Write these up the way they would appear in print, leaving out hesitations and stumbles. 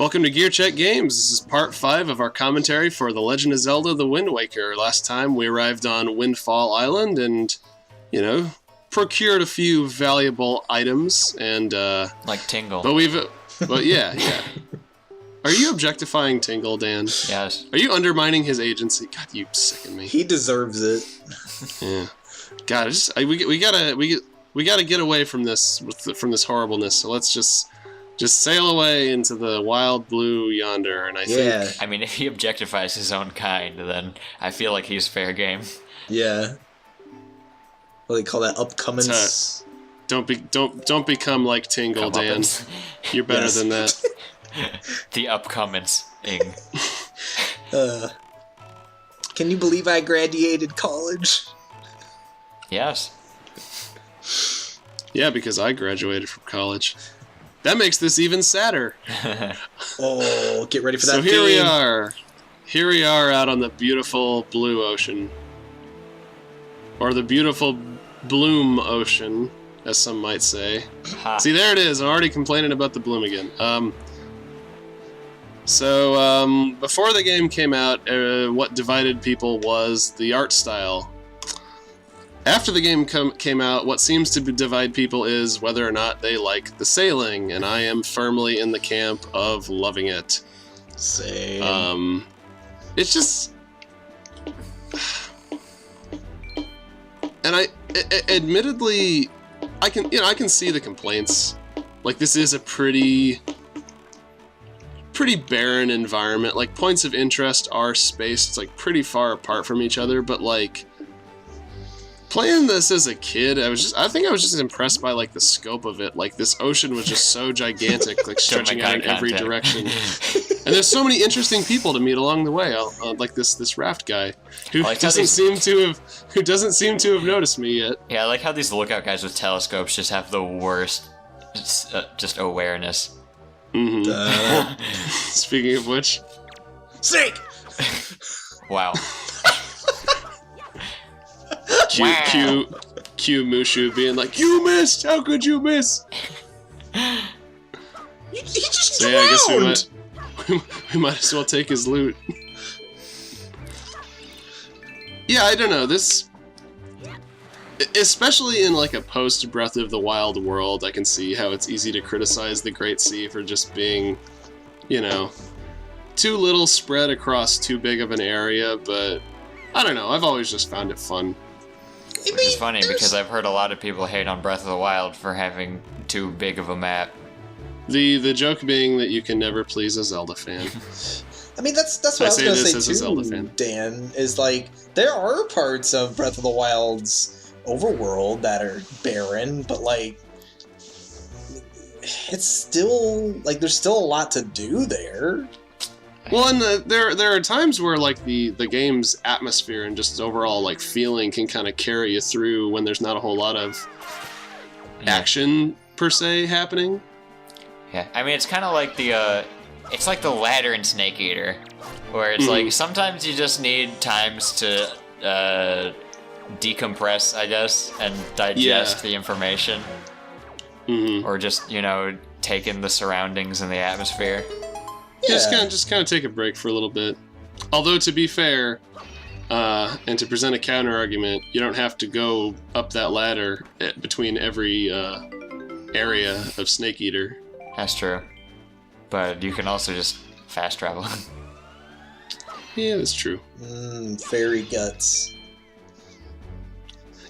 Welcome to GearCheckGames. This is part 5 of our commentary for The Legend of Zelda: The Wind Waker. Last time we arrived on Windfall Island and, procured a few valuable items and, like Tingle. But yeah. Are you objectifying Tingle, Dan? Yes. Are you undermining his agency? God, you sicken me. He deserves it. Yeah. God, we gotta get away from this horribleness. So let's just sail away into the wild blue yonder, and I think... I mean, if he objectifies his own kind, then I feel like he's fair game. Yeah. What do they call that? Upcomings? Don't become like Tingle, Dan. You're better than that. The upcomings. Can you believe I graduated college? Yes. Yeah, because I graduated from college. That makes this even sadder. Oh, get ready for that. So here we are. Here we are out on the beautiful blue ocean. Or the beautiful bloom ocean, as some might say. Ha. See, there it is. I'm already complaining about the bloom again. So before the game came out, what divided people was the art style. After the game came out, what seems to divide people is whether or not they like the sailing, and I am firmly in the camp of loving it. Same. It's just... And admittedly, I can see the complaints. Like, this is a pretty barren environment. Like, points of interest are spaced, like, pretty far apart from each other, but, like... Playing this as a kid, I think I was just impressed by, like, the scope of it. Like, this ocean was just so gigantic, like, stretching out in every direction. And there's so many interesting people to meet along the way, like this raft guy, who doesn't seem to have noticed me yet. Yeah, I like how these lookout guys with telescopes just have the worst, just awareness. Mm-hmm. Speaking of which... Snake! Wow. Cue Mushu being like, "You missed! How could you miss?" He just so, drowned! yeah, I guess we might as well take his loot. Yeah, I don't know, this... Especially in, like, a post-Breath of the Wild world, I can see how it's easy to criticize the Great Sea for just being, too little spread across too big of an area, but I don't know, I've always just found it fun. Which is funny because I've heard a lot of people hate on Breath of the Wild for having too big of a map. The joke being that you can never please a Zelda fan. I mean, that's what I was going to say too, Dan, is like, there are parts of Breath of the Wild's overworld that are barren, but like, it's still, like, there's still a lot to do there. Well, and there are times where, like, the game's atmosphere and just overall, like, feeling can kind of carry you through when there's not a whole lot of action, per se, happening. Yeah, I mean, it's kind of like it's like the ladder in Snake Eater, where it's like, sometimes you just need times to decompress, I guess, and digest the information. Or just, take in the surroundings and the atmosphere. Yeah. Just kind of take a break for a little bit. Although, to be fair, and to present a counter argument, you don't have to go up that ladder between every area of Snake Eater. That's true. But you can also just fast travel. Yeah, that's true. Fairy guts.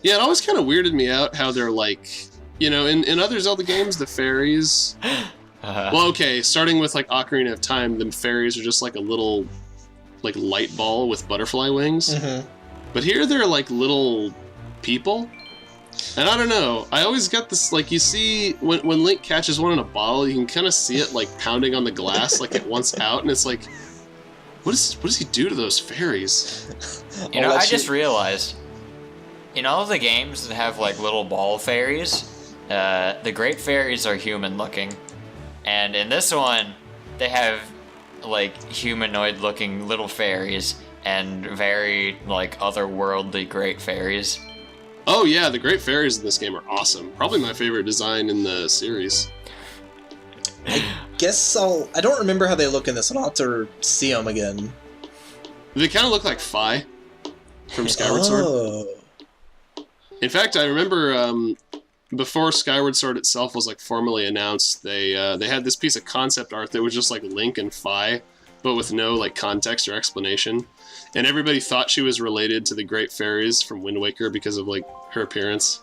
Yeah, it always kind of weirded me out how they're like, in other Zelda games, the fairies... Well, okay, starting with, like, Ocarina of Time, the fairies are just, like, a little, like, light ball with butterfly wings. But here they're, like, little people. And I don't know, I always got this, like, you see, when Link catches one in a bottle, you can kind of see it, like, pounding on the glass, like, it wants out, and it's like, what does he do to those fairies? I just realized, in all of the games that have, like, little ball fairies, the great fairies are human-looking. And in this one, they have, like, humanoid-looking little fairies and very, like, otherworldly great fairies. Oh yeah, the great fairies in this game are awesome. Probably my favorite design in the series. guess I don't remember how they look in this one. I'll have to see them again. They kind of look like Fi from Skyward Sword. In fact, I remember before Skyward Sword itself was like formally announced, they had this piece of concept art that was just like Link and Fi, but with no like context or explanation. And everybody thought she was related to the Great Fairies from Wind Waker because of like her appearance.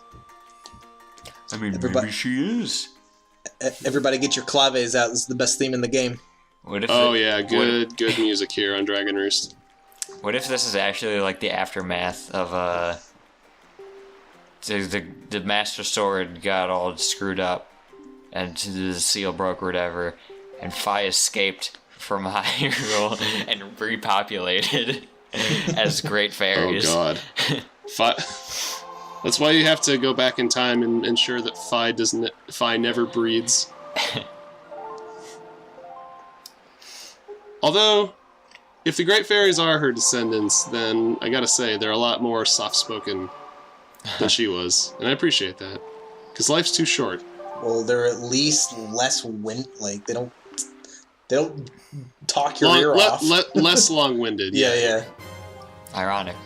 I mean, maybe she is. Everybody get your claves out. This is the best theme in the game. Good music here on Dragon Roost. What if this is actually like the aftermath of the Master Sword got all screwed up and the seal broke or whatever, and Fi escaped from Hyrule and repopulated as Great Fairies. Oh God. That's why you have to go back in time and ensure that Fi never breeds. Although, if the Great Fairies are her descendants, then I gotta say, they're a lot more soft-spoken than she was. And I appreciate that. Because life's too short. Well, they're at least less they don't talk your ear off. Less long-winded. Yeah. Ironic.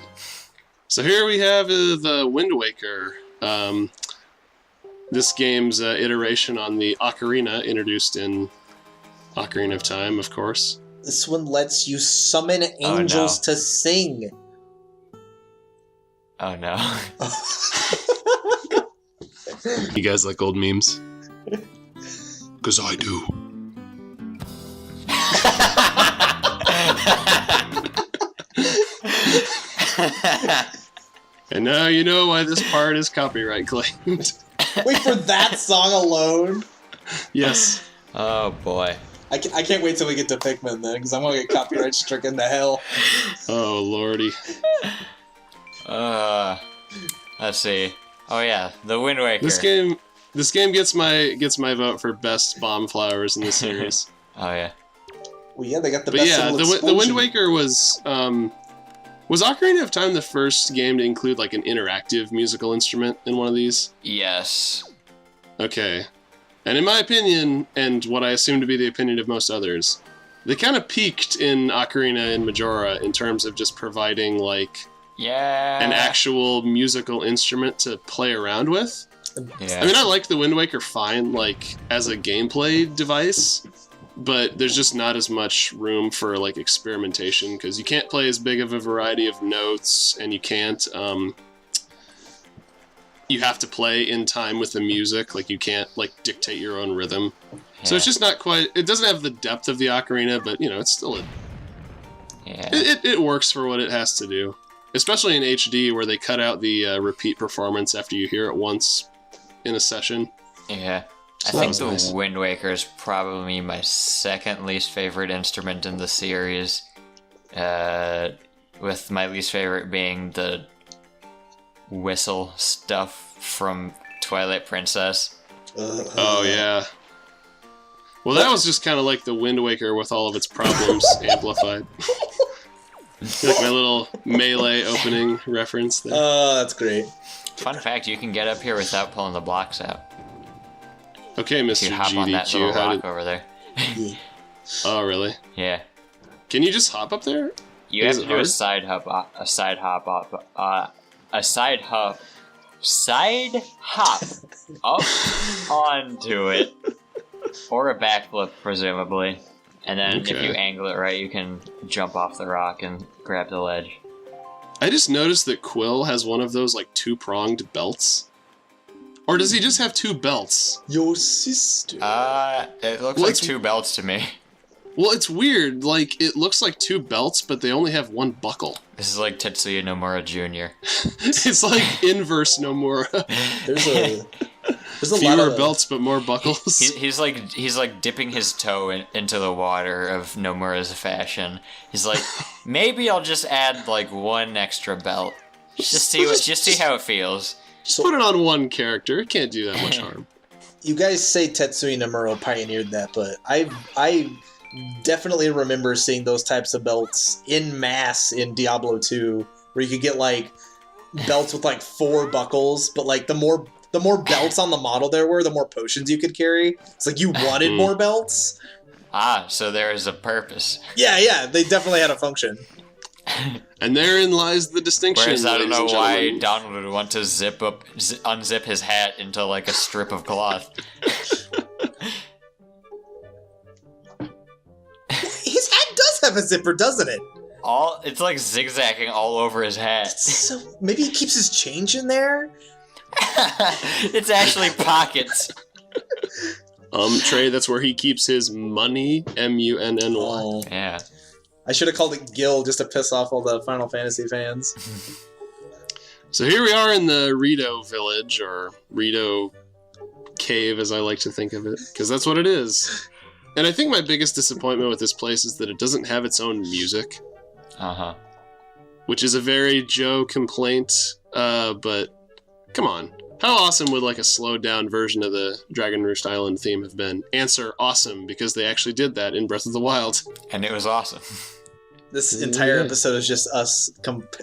So here we have the Wind Waker. This game's iteration on the ocarina, introduced in Ocarina of Time, of course. This one lets you summon angels to sing. Oh no. You guys like old memes? Because I do. And now you know why this part is copyright claimed. Wait, for that song alone? Yes. Oh boy. I can't wait till we get to Pikmin then, because I'm going to get copyright stricken to hell. Oh lordy. Let's see. Oh yeah, the Wind Waker. This game gets my vote for best bomb flowers in the series. Oh yeah. Well, yeah, they got the best. But yeah, the Wind Waker was Ocarina of Time the first game to include like an interactive musical instrument in one of these? Yes. Okay. And in my opinion, and what I assume to be the opinion of most others, they kind of peaked in Ocarina and Majora in terms of just providing like an actual musical instrument to play around with. Yeah. I mean, I like the Wind Waker fine, like as a gameplay device, but there's just not as much room for like experimentation because you can't play as big of a variety of notes, and you can't. You have to play in time with the music, like you can't like dictate your own rhythm. Yeah. So it's just not quite. It doesn't have the depth of the ocarina, but you know, it's still it works for what it has to do. Especially in HD, where they cut out the repeat performance after you hear it once in a session. Yeah. I think the Wind Waker is probably my second least favorite instrument in the series, with my least favorite being the whistle stuff from Twilight Princess. Oh, yeah. Well, that was just kind of like the Wind Waker with all of its problems amplified. Like my little Melee opening reference there. Oh, that's great. Fun fact, you can get up here without pulling the blocks out. Okay, Mr. You hop GDQ, on that little rock over there. Oh, really? Yeah. Can you just hop up there? You have to do a side hop up onto it, or a backflip, presumably. And then if you angle it right, you can jump off the rock and grab the ledge. I just noticed that Quill has one of those like two-pronged belts. Or does he just have two belts? Your sister. It looks like two belts to me. Well, it's weird. Like, it looks like two belts, but they only have one buckle. This is like Tetsuya Nomura Jr. It's like inverse Nomura. There's a fewer lot of belts, but more buckles. He's like dipping his toe into the water of Nomura's fashion. He's like, maybe I'll just add like one extra belt, just see how it feels. Just put it on one character. It can't do that much harm. You guys say Tetsuya Nomura pioneered that, but I definitely remember seeing those types of belts in mass in Diablo 2, where you could get like belts with like 4 buckles, but like the more belts on the model there were, the more potions you could carry. It's like you wanted more belts, Ah, so there is a purpose. Yeah, they definitely had a function. And therein lies the distinction. Whereas I don't know why gentlemen. Donald would want to unzip his hat into like a strip of cloth. His hat does have a zipper, doesn't it? It's like zigzagging all over his hat. So maybe he keeps his change in there? It's actually pockets. Trey, that's where he keeps his money, Munny. Oh. Yeah. I should have called it Gil just to piss off all the Final Fantasy fans. So here we are in the Rito village, or Rito cave as I like to think of it, because that's what it is. And I think my biggest disappointment with this place is that it doesn't have its own music. Uh-huh. Which is a very Joe complaint, but come on. How awesome would like a slowed down version of the Dragon Roost Island theme have been? Answer, awesome, because they actually did that in Breath of the Wild. And it was awesome. This entire episode is just us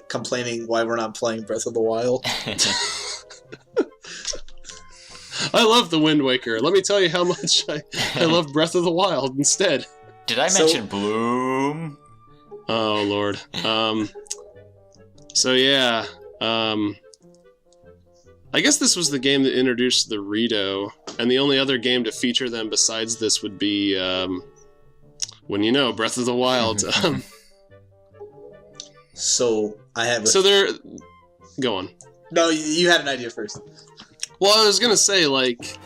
complaining why we're not playing Breath of the Wild. I love the Wind Waker. Let me tell you how much I love Breath of the Wild instead. Did I mention Bloom? Oh, Lord. So yeah, I guess this was the game that introduced the Rito, and the only other game to feature them besides this would be, Breath of the Wild. So I have. So they're. Go on. No, you had an idea first. Well, I was gonna say, like,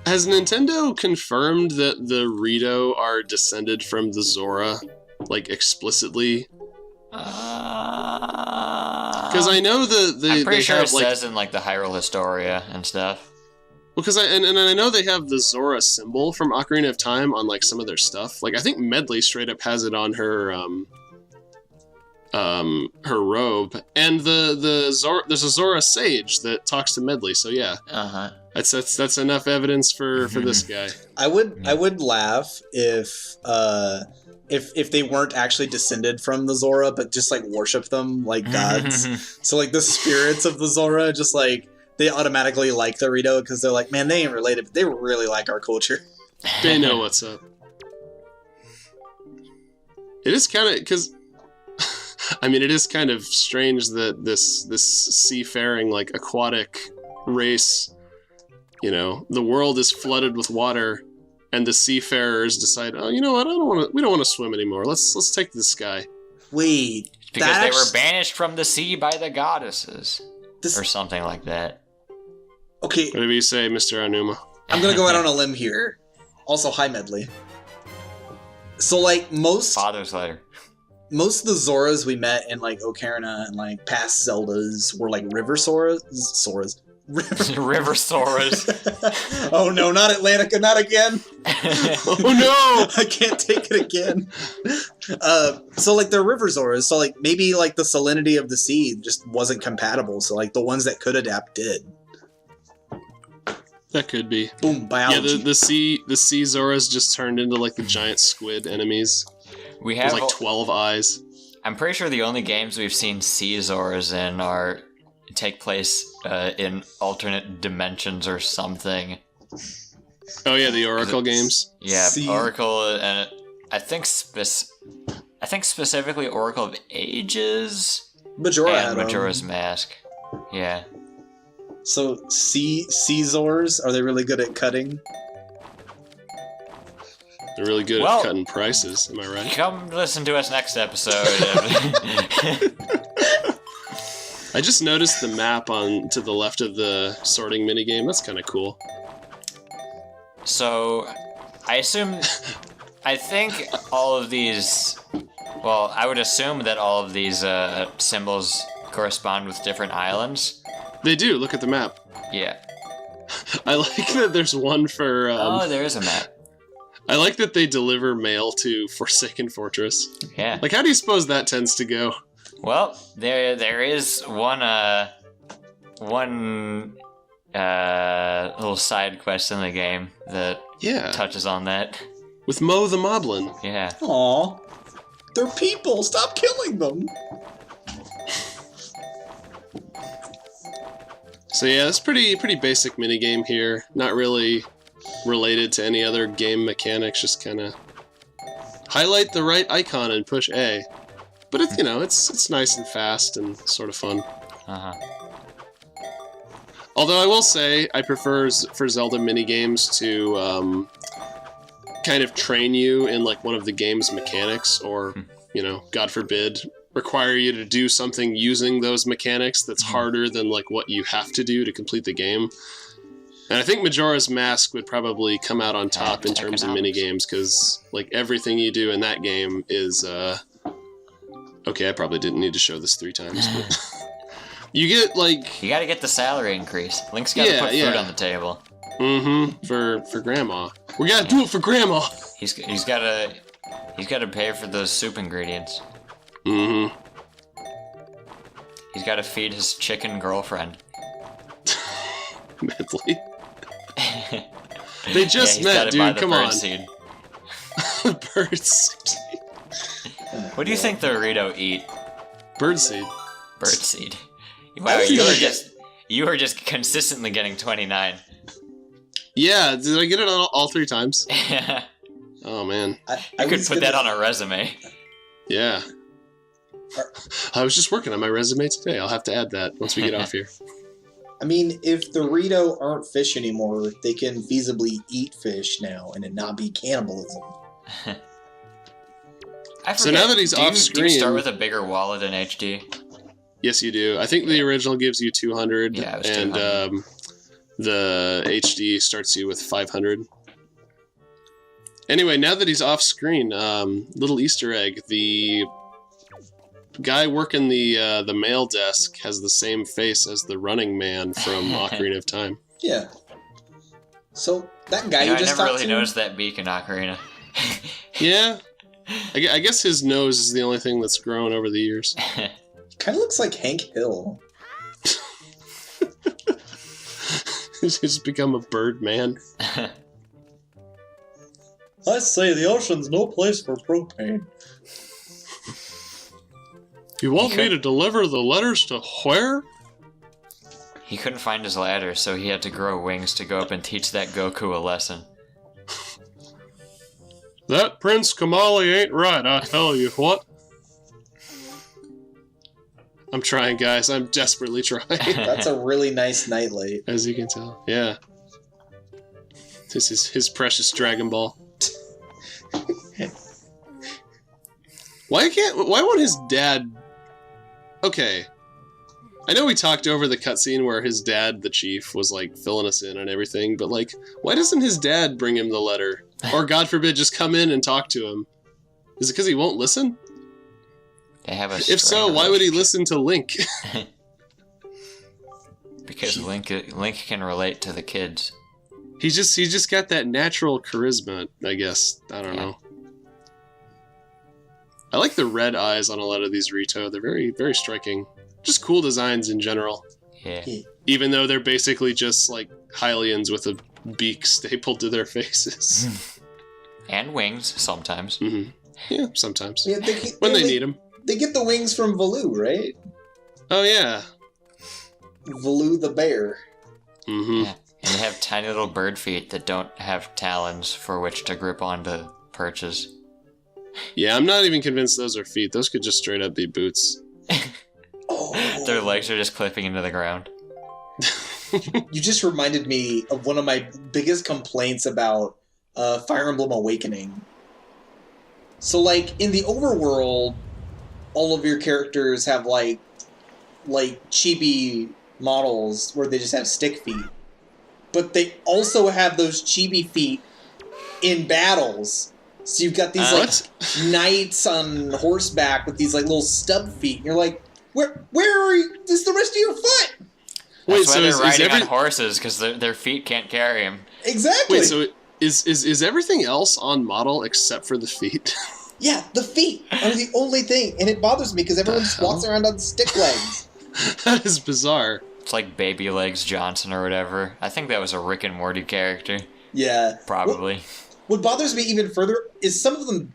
has Nintendo confirmed that the Rito are descended from the Zora, like, explicitly? Because I know I'm pretty sure have, it like, says in like the Hyrule Historia and stuff. Because I know they have the Zora symbol from Ocarina of Time on like some of their stuff. Like I think Medley straight up has it on her her robe, and there's a Zora sage that talks to Medley. So yeah, that's enough evidence for this guy. I would laugh if they weren't actually descended from the Zora, but just like worship them like gods. So like the spirits of the Zora, just like they automatically like the Rito because they're like, man, they ain't related, but they really like our culture. They know what's up. It is kind of because. I mean, it is kind of strange that this seafaring, like, aquatic race, the world is flooded with water, and the seafarers decide, oh, you know what, we don't want to swim anymore. Let's take this guy. Wait, because they were banished from the sea by the goddesses, or something like that. Okay. Whatever you say, Mr. Anuma. I'm gonna go out on a limb here. Also, hi, Medley. So, like, Father's letter. Most of the Zoras we met in, like, Ocarina and, like, past Zeldas were, like, River Soras. River Soras. Oh, no, not Atlantica, not again. Oh, no! I can't take it again. So, like, they're River Zoras, so, like, maybe, like, the salinity of the sea just wasn't compatible, so, like, the ones that could adapt did. That could be. Boom, biology. Yeah, the sea Zoras just turned into, like, the giant squid enemies. We have like 12 eyes. I'm pretty sure the only games we've seen sea Zoras in take place in alternate dimensions or something. Oh yeah, the Oracle games. Yeah, Oracle, and I think specifically Oracle of Ages Majora and Majora's Mask. Yeah. So sea Zors, are they really good at cutting? They're really good at cutting prices, am I right? Come listen to us next episode. I just noticed the map on to the left of the sorting minigame. That's kind of cool. So, I think all of these, well, I would assume that all of these symbols correspond with different islands. They do, look at the map. Yeah. I like that there's one for... there is a map. I like that they deliver mail to Forsaken Fortress. Yeah. Like, how do you suppose that tends to go? Well, there is one little side quest in the game that touches on that. With Mo the Moblin. Yeah. Aw. They're people! Stop killing them! So yeah, it's pretty basic minigame here. Not really related to any other game mechanics. Just kind of highlight the right icon and push A. But it's, you know, it's nice and fast and sort of fun. Uh-huh. Although I will say, I prefer for Zelda minigames to kind of train you in like one of the game's mechanics, or, you know, God forbid, require you to do something using those mechanics that's harder than like what you have to do to complete the game. And I think Majora's Mask would probably come out on top in terms of minigames, because like everything you do in that game is okay, I probably didn't need to show this 3 times, but you get like... You gotta get the salary increase. Link's gotta put food on the table. Mm-hmm. For Grandma. We gotta do it for Grandma! He's gotta pay for those soup ingredients. Mm-hmm. He's gotta feed his chicken girlfriend. Medley. They just met, dude, come on. Seed. Birdseed. What do you think the Dorito eat? Birdseed. Birdseed. Wow, you were just consistently getting 29. Yeah, did I get it all 3 times? Oh man. I could put that on a resume. Yeah. I was just working on my resume today. I'll have to add that once we get off here. I mean, if the Dorito aren't fish anymore, they can feasibly eat fish now and it not be cannibalism. So now that he's off screen... Do you start with a bigger wallet in HD? Yes, you do. I think the original gives you 200, yeah, it was and 200. The HD starts you with 500. Anyway, now that he's off screen, little Easter egg, the guy working the mail desk has the same face as the running man from Ocarina of Time. Yeah. So, that guy you just talked to... I never really noticed that beak in Ocarina. Yeah. I guess his nose is the only thing that's grown over the years. Kind of looks like Hank Hill. He's just become a bird man. I say the ocean's no place for propane. You want me to deliver the letters to where? He couldn't find his ladder, so he had to grow wings to go up and teach that Goku a lesson. That Prince Kamali ain't right, I tell you what. I'm trying, guys. I'm desperately trying. That's a really nice nightlight. As you can tell. Yeah. This is his precious Dragon Ball. Why won't his dad... Okay. I know we talked over the cutscene where his dad, the chief, was like filling us in on everything, but like, why doesn't his dad bring him the letter? Or God forbid, just come in and talk to him? Is it because he won't listen? They have a if so, why would he listen to Link? Because Link can relate to the kids. He just got that natural charisma, I guess. I don't know. I like the red eyes on a lot of these Rito. They're very, very striking. Just cool designs in general. Yeah. Even though they're basically just like Hylians with a beak stapled to their faces. And wings, sometimes. Mm-hmm. Yeah, sometimes. Yeah, when they need them. They get the wings from Valoo, right? Oh, yeah. Valoo the bear. Mm-hmm. Yeah. And they have tiny little bird feet that don't have talons for which to grip onto perches. Yeah, I'm not even convinced those are feet. Those could just straight up be boots. Oh. Their legs are just clipping into the ground. You just reminded me of one of my biggest complaints about Fire Emblem Awakening. So, like, in the overworld, all of your characters have, like chibi models where they just have stick feet. But they also have those chibi feet in battles. So you've got these, knights on horseback with these, little stub feet. And you're like, where are you? This is the rest of your foot! That's why they're riding on horses, because their feet can't carry them. Exactly! Wait, so is everything else on model except for the feet? Yeah, the feet are the only thing. And it bothers me, because everyone just walks around on stick legs. That is bizarre. It's like Baby Legs Johnson or whatever. I think that was a Rick and Morty character. Yeah. Probably. What bothers me even further is some of them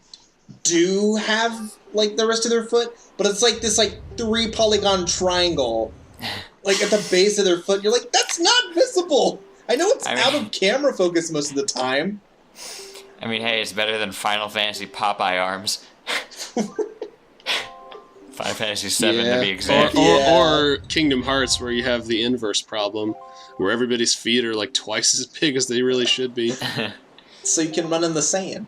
do have, the rest of their foot, but it's this, 3-polygon triangle, at the base of their foot. You're like, that's not visible! I know it's out of camera focus most of the time. I mean, hey, it's better than Final Fantasy Popeye arms. Final Fantasy 7 to be exact. Or Kingdom Hearts, where you have the inverse problem, where everybody's feet are like twice as big as they really should be. So you can run in the sand.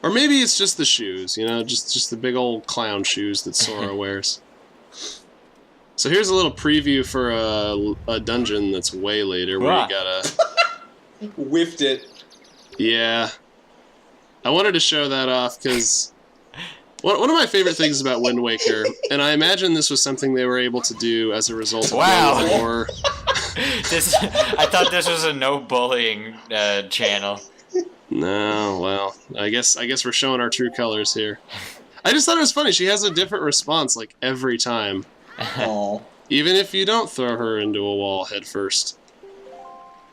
Or maybe it's just the shoes, you know, just the big old clown shoes that Sora wears. So here's a little preview for a dungeon that's way later, where you gotta... Whiffed it. Yeah. I wanted to show that off, because... One of my favorite things about Wind Waker, and I imagine this was something they were able to do as a result of war. I thought this was a no bullying channel. No, well, I guess we're showing our true colors here. I just thought it was funny. She has a different response like every time. Aww. Even if you don't throw her into a wall head first.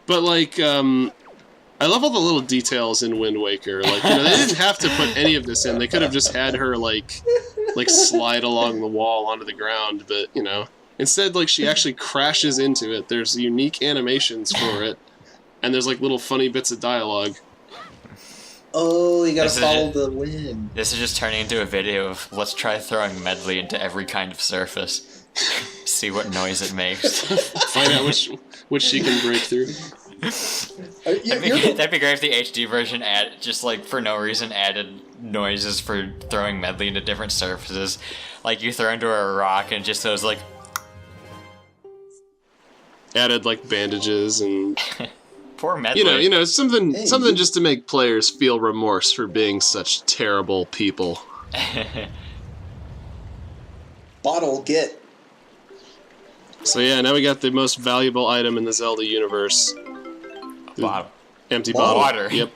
But like, I love all the little details in Wind Waker. Like, you know, they didn't have to put any of this in. They could have just had her like slide along the wall onto the ground. But you know, instead, like she actually crashes into it. There's unique animations for it, and there's like little funny bits of dialogue. Oh, you gotta follow the wind. This is just turning into a video of let's try throwing Medley into every kind of surface. See what noise it makes. Find out which she can break through. That'd be great if the HD version just like for no reason added noises for throwing Medley into different surfaces. Like you throw into a rock and just those like added like bandages and poor Medley. You know, something just to make players feel remorse for being such terrible people. Bottle get. So yeah, now we got the most valuable item in the Zelda universe. Bottle. Empty bottle. Water. Yep.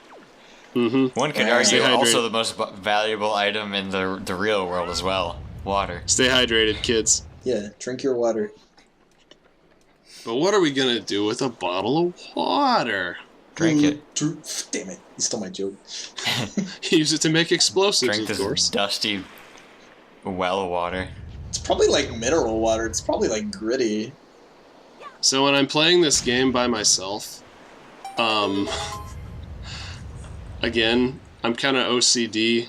Mm-hmm. One could argue also the most valuable item in the real world as well. Water. Stay hydrated, kids. Yeah, drink your water. But what are we gonna do with a bottle of water? Drink it. Damn it! You stole my joke. Use it to make explosives, Drink of course. This dusty well of water. It's probably like mineral water. It's probably like gritty. So when I'm playing this game by myself, again, I'm kind of OCD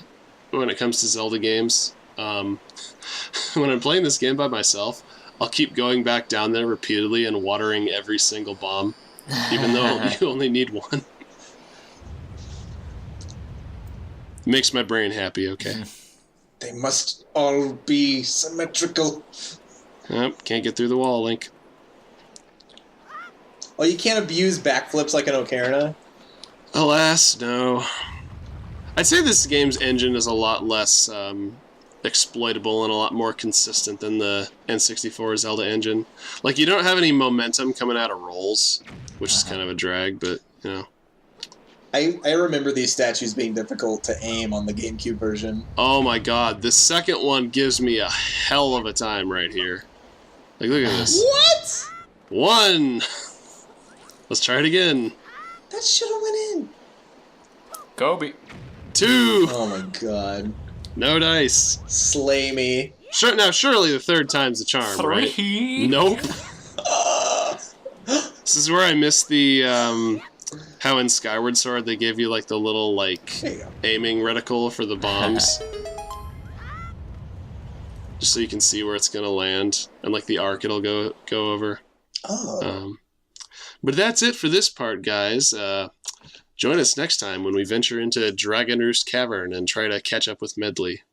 when it comes to Zelda games. When I'm playing this game by myself, I'll keep going back down there repeatedly and watering every single bomb, even though you only need one. It makes my brain happy, okay? They must all be symmetrical. Yep, can't get through the wall, Link. Oh, you can't abuse backflips like an Ocarina? Alas, no. I'd say this game's engine is a lot less exploitable and a lot more consistent than the N64 Zelda engine. Like, you don't have any momentum coming out of rolls, which is kind of a drag, but, you know. I remember these statues being difficult to aim on the GameCube version. Oh my god, the second one gives me a hell of a time right here. Like, look at this. What? 1! Let's try it again. That should have went in. Kobe. 2! Oh my god. No dice. Slay me. Sure, now, surely the third time's the charm, 3. right? Nope. This is where I missed the, how in Skyward Sword they gave you, like, the little, like, aiming reticle for the bombs. Just so you can see where it's gonna land. And, like, the arc it'll go over. Oh. But that's it for this part, guys. Join us next time when we venture into Dragon Roost Cavern and try to catch up with Medley.